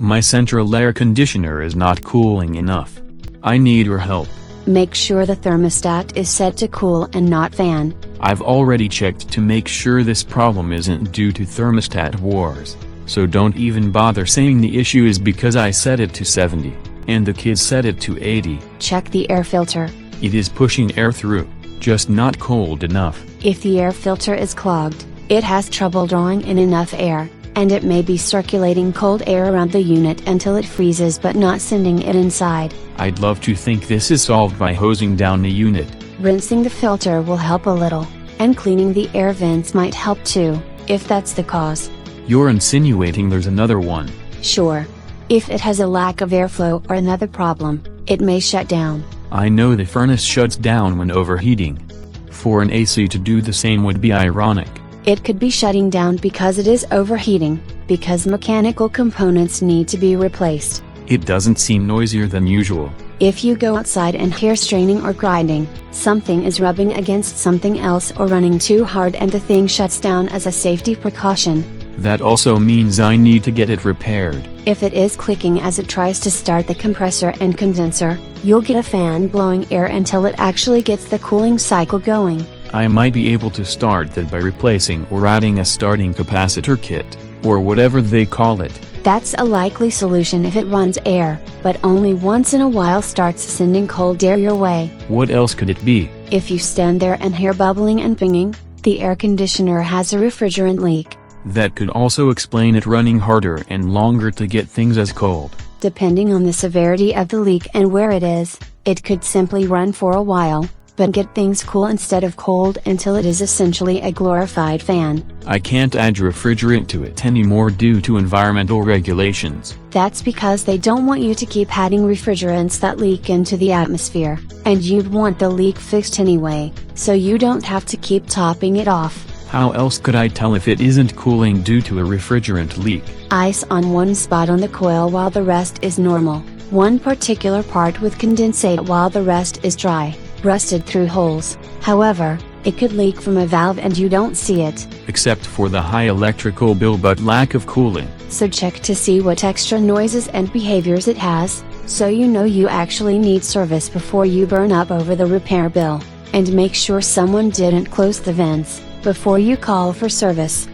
My central air conditioner is not cooling enough. I need your help. Make sure the thermostat is set to cool and not fan. I've already checked to make sure this problem isn't due to thermostat wars, so don't even bother saying the issue is because I set it to 70, and the kids set it to 80. Check the air filter. It is pushing air through, just not cold enough. If the air filter is clogged, it has trouble drawing in enough air, and it may be circulating cold air around the unit until it freezes but not sending it inside. I'd love to think this is solved by hosing down the unit. Rinsing the filter will help a little, and cleaning the air vents might help too, if that's the cause. You're insinuating there's another one. Sure. If it has a lack of airflow or another problem, it may shut down. I know the furnace shuts down when overheating. For an AC to do the same would be ironic. It could be shutting down because it is overheating, because mechanical components need to be replaced. It doesn't seem noisier than usual. If you go outside and hear straining or grinding, something is rubbing against something else or running too hard and the thing shuts down as a safety precaution. That also means I need to get it repaired. If it is clicking as it tries to start the compressor and condenser, you'll get a fan blowing air until it actually gets the cooling cycle going. I might be able to start that by replacing or adding a starting capacitor kit, or whatever they call it. That's a likely solution if it runs air, but only once in a while starts sending cold air your way. What else could it be? If you stand there and hear bubbling and pinging, the air conditioner has a refrigerant leak. That could also explain it running harder and longer to get things as cold. Depending on the severity of the leak and where it is, it could simply run for a while, but get things cool instead of cold until it is essentially a glorified fan. I can't add refrigerant to it anymore due to environmental regulations. That's because they don't want you to keep adding refrigerants that leak into the atmosphere, and you'd want the leak fixed anyway, so you don't have to keep topping it off. How else could I tell if it isn't cooling due to a refrigerant leak? Ice on one spot on the coil while the rest is normal, one particular part with condensate while the rest is dry, rusted through holes. However, it could leak from a valve and you don't see it. Except for the high electrical bill but lack of cooling. So check to see what extra noises and behaviors it has, so you know you actually need service before you burn up over the repair bill. And make sure someone didn't close the vents before you call for service.